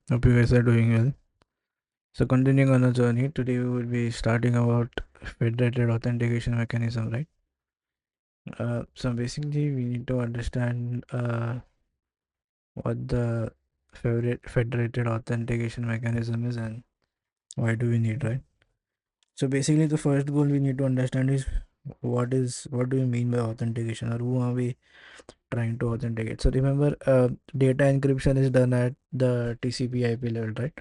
Hope you guys are doing well. So continuing on the journey, today we will be starting about federated authentication mechanism, right? So basically we need to understand what the federated authentication mechanism is and why do we need, right? So basically the first goal we need to understand is what do we mean by authentication, or who are we trying to authenticate. So remember, data encryption is done at the TCP IP level, right?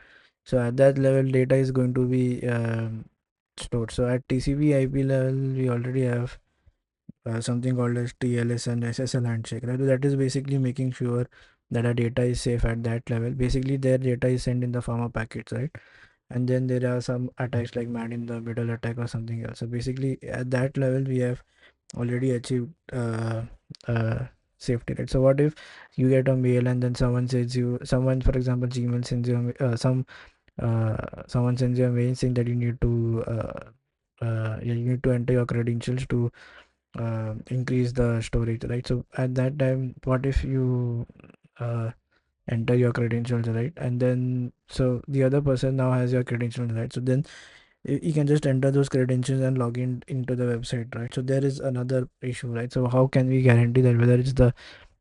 So at that level data is going to be stored. So at TCP IP level we already have something called as TLS and SSL handshake, right? So that is basically making sure that our data is safe at that level. Basically their data is sent in the form of packets, right? And then there are some attacks like man in the middle attack or something else. So basically at that level we have already achieved uh, safety, right? So what if you get a mail and then someone, for example Gmail sends you someone sends you a mail saying that you need to enter your credentials to increase the storage, right? So at that time what if you uh, enter your credentials, right? And then so the other person now has your credentials, right? So then you can just enter those credentials and log in into the website, right? So there is another issue, right? So how can we guarantee that whether it's the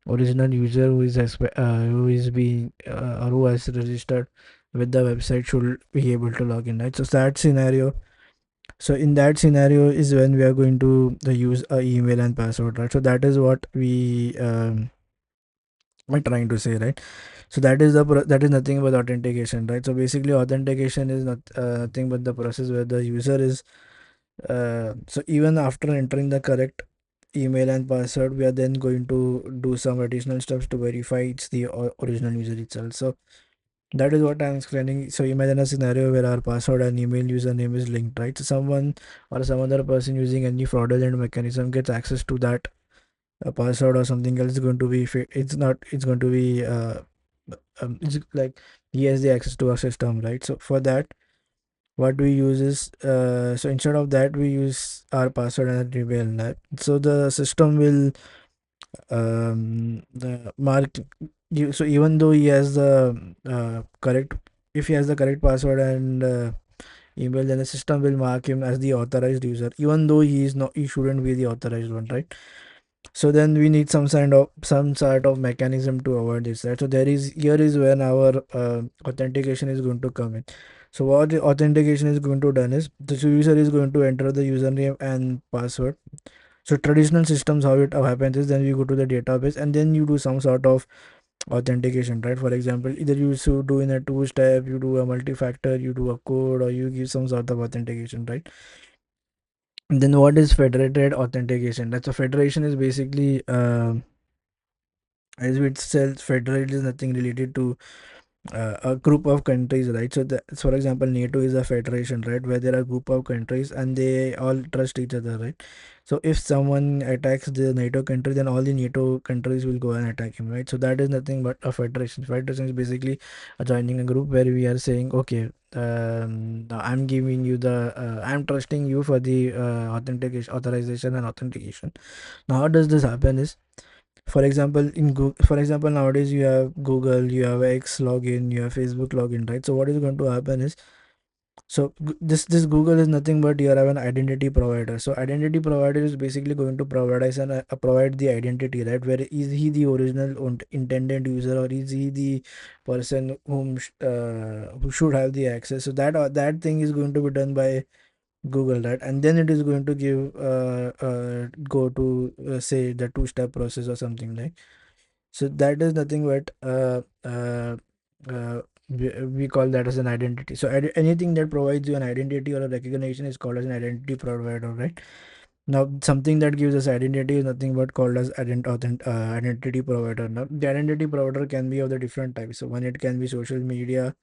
original user who is being or who has registered with the website should be able to log in, right? So in that scenario is when we are going to use a email and password, right? So that is what we are trying to say, right? So that is nothing but authentication, right? So basically authentication is nothing but the process where the user is so even after entering the correct email and password, we are then going to do some additional steps to verify it's the original user itself. So that is what I'm explaining. So imagine a scenario where our password and email username is linked, right? So someone or some other person using any fraudulent mechanism gets access to that password or something else is going to be it's not it's going to be it's like he has the access to our system, right? So for that what we use is so instead of that we use our password and email, right? So the system will mark you. So even though he has the correct if he has the correct password and email, then the system will mark him as the authorized user even though he shouldn't be the authorized one, right? So then we need some sort of mechanism to avoid this, right? So here is when our authentication is going to come in. So what the authentication is going to done is the user is going to enter the username and password. So traditional systems, how it happens is then you go to the database and then you do some sort of authentication, right? For example, either you should do in a two-step, you do a multi-factor, you do a code, or you give some sort of authentication, right? And then what is federated authentication? That's a federation is basically as it says, federal is nothing related to a group of countries, right? So for example, NATO is a federation, right, where there are a group of countries and they all trust each other, right? So if someone attacks the NATO country, then all the NATO countries will go and attack him, right? So that is nothing but a federation. Federation is basically joining a group where we are saying, okay, I'm giving you I'm trusting you for the authorization and authentication. Now, how does this happen is, for example, for example, nowadays you have Google, you have X login, you have Facebook login, right? So what is going to happen is, this Google is nothing but you have an identity provider. So identity provider is basically going to provide us and provide the identity, right? Where is he the original intended user, or is he the person who should have the access? So that thing is going to be done by Google, right? And then it is going to give go to say the two-step process or something like. So that is nothing but we call that as an identity. So anything that provides you an identity or a recognition is called as an identity provider, right? Now something that gives us identity is nothing but called as identity provider. Now the identity provider can be of the different types. So one, it can be social media,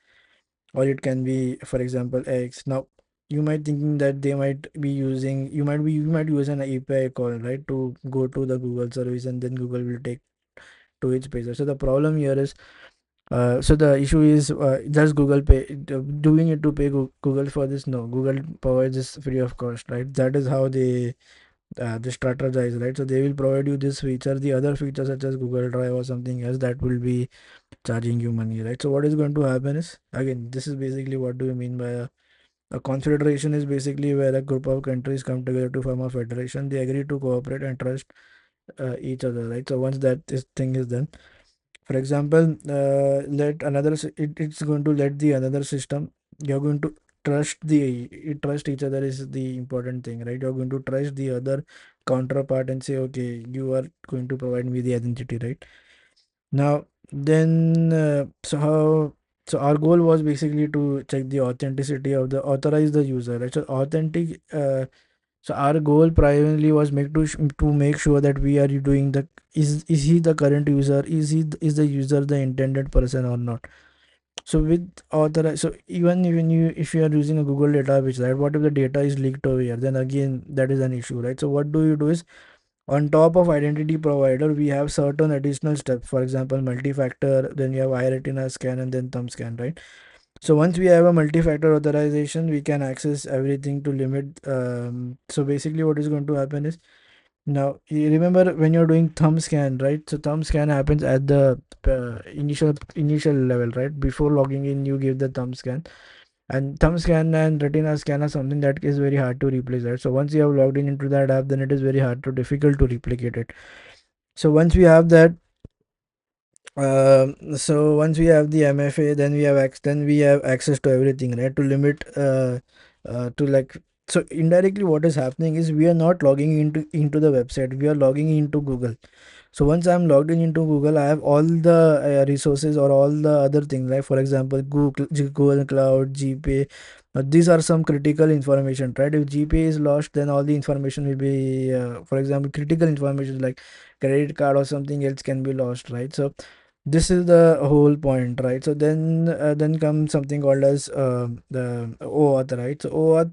or it can be, for example, X. Now you might thinking that they might be using you might use an API call, right, to go to the Google service, and then Google will take to its page. So the problem here is so the issue is, does Google pay doing it to pay Google for this? No, Google provides this free of cost, right? That is how they strategize, right? So they will provide you this feature. The other features such as Google Drive or something else, that will be charging you money, right? So what is going to happen is, again, this is basically what do you mean by a confederation is basically where a group of countries come together to form a federation. They agree to cooperate and trust each other, right? So once that this thing is done, for example, it's going to let the another system. You're going to trust each other is the important thing, right? You're going to trust the other counterpart and say, okay, you are going to provide me the identity, right? Now, then, so our goal was basically to check the authenticity of the authorize the user, right? So authentic. So our goal primarily was to make sure that we are doing the is he the current user? Is the user the intended person or not? So with authorize, so even you if you are using a Google database, right? What if the data is leaked over here? Then again, that is an issue, right? So what do you do is, on top of identity provider, we have certain additional steps. For example, multi-factor, then you have eye retina scan and then thumb scan, right? So once we have a multi-factor authorization, we can access everything to limit. So basically, what is going to happen is, now you remember when you're doing thumb scan, right? So thumb scan happens at the initial level, right? Before logging in, you give the thumb scan, and thumb scan and retina scan are something that is very hard to replace, right? So once you have logged in into that app, then it is very hard to difficult to replicate it. So once we have that, so once we have the MFA, then we have access to everything, right? To limit to like, so indirectly what is happening is we are not logging into the website, we are logging into Google. So once I'm logged in into Google, I have all the resources or all the other things, like for example, Google Cloud, GPay. These are some critical information, right? If GPay is lost, then all the information will be, for example, critical information like credit card or something else can be lost, right? So this is the whole point, right? So then comes something called as the OAuth, right? So OAuth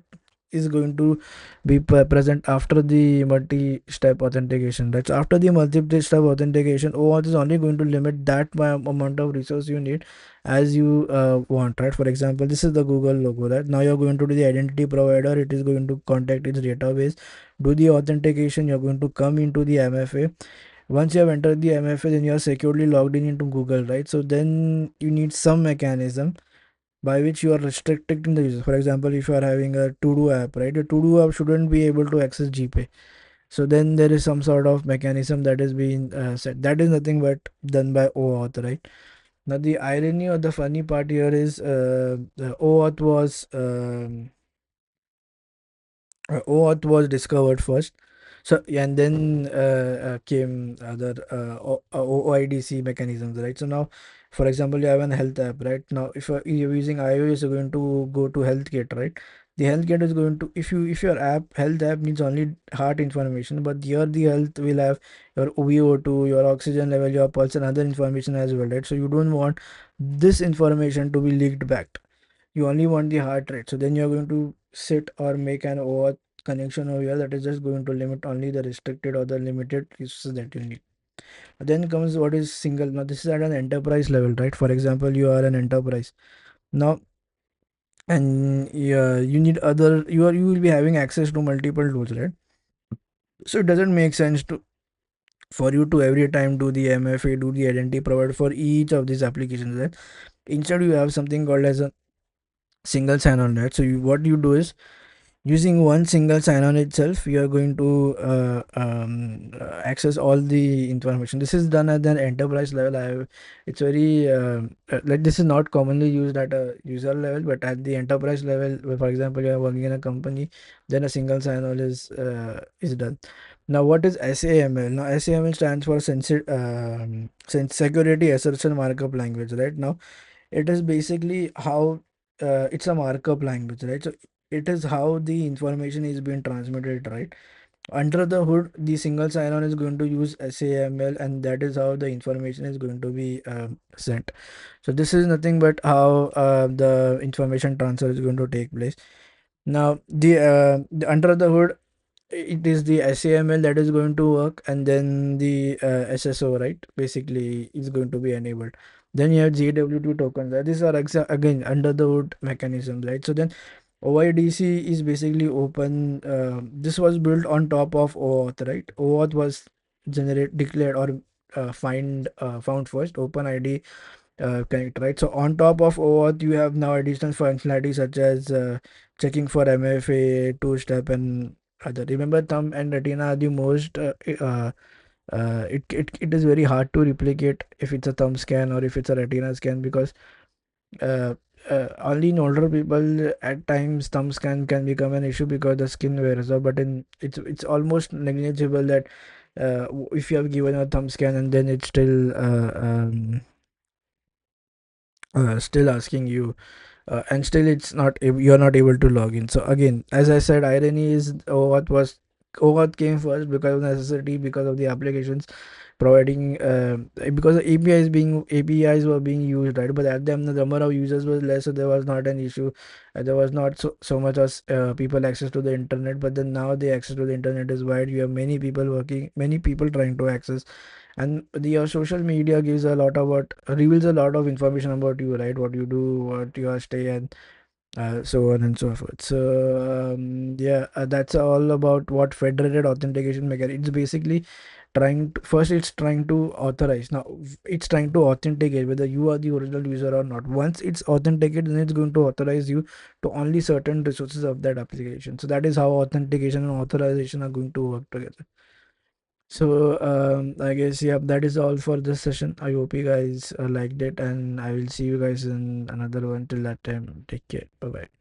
is going to be present after the multi-step authentication, right? So after the multi-step authentication, OAuth is only going to limit that amount of resource you need as you want, right? For example, this is the Google logo, right? Now you're going to do the identity provider, it is going to contact its database, do the authentication, you're going to come into the MFA. Once you have entered the MFA, then you are securely logged in into Google, right? So then you need some mechanism by which you are restricting the user. For example, if you are having a to-do app, right? A to-do app shouldn't be able to access GPay. So then there is some sort of mechanism that is being set. That is nothing but done by OAuth, right? Now the irony or the funny part here is the OAuth was discovered first. So yeah, and then came other OIDC mechanisms, right? So now, for example, you have an health app, right? Now, if you're using iOS, you're going to go to HealthKit, right? The HealthKit is going to, if your health app needs only heart information, but here the health will have your VO2, your oxygen level, your pulse, and other information as well, right? So you don't want this information to be leaked back. You only want the heart rate. So then you're going to sit or make an OAuth connection over here that is just going to limit only the restricted or the limited resources that you need. Then comes what is single. Now this is at an enterprise level, right? For example, you are an enterprise now, and yeah, you need other. You will be having access to multiple tools, right? So it doesn't make sense to for you to every time do the MFA, do the identity provider for each of these applications, right? Instead, you have something called as a single sign-on, right? So what you do is, using one single sign-on itself, you are going to access all the information. This is done at an enterprise level. It's very like this is not commonly used at a user level, but at the enterprise level, where, for example, you are working in a company, then a single sign-on is done. Now, what is SAML? Now, SAML stands for Security Assertion Markup Language, right? Now, it is basically how it's a markup language, right? So it is how the information is being transmitted, right? Under the hood, the single sign-on is going to use SAML, and that is how the information is going to be sent. So this is nothing but how the information transfer is going to take place. Now under the hood, it is the SAML that is going to work, and then the SSO, right, basically is going to be enabled. Then you have JWT tokens, right? These are again under the hood mechanisms, right? So then OIDC is basically open. This was built on top of OAuth, right? OAuth was declared or found first. OpenID connect, right? So on top of OAuth, you have now additional functionality such as checking for MFA, two-step, and other. Remember, thumb and retina are the most. It is very hard to replicate if it's a thumb scan or if it's a retina scan, because uh, only in older people at times thumb scan can become an issue because the skin wears off. But in it's almost negligible that if you have given a thumb scan and then it's still asking you, and still it's not you're not able to log in. So again, as I said, irony is OAuth came first because of necessity, because of the applications providing because the APIs were being used, right? But at them the number of users was less, so there was not an issue. There was not so much as people access to the internet. But then now the access to the internet is wide. You have many people working, many people trying to access, and the social media gives a lot about reveals a lot of information about you, right? What you do, what you are stay, and so on and so forth. So yeah, that's all about what federated authentication mechanism. It's basically it's trying to authorize. Now it's trying to authenticate whether you are the original user or not. Once it's authenticated, then it's going to authorize you to only certain resources of that application. So that is how authentication and authorization are going to work together. So I guess, yeah, that is all for this session. I hope you guys liked it, and I will see you guys in another one. Till that time, take care. Bye bye.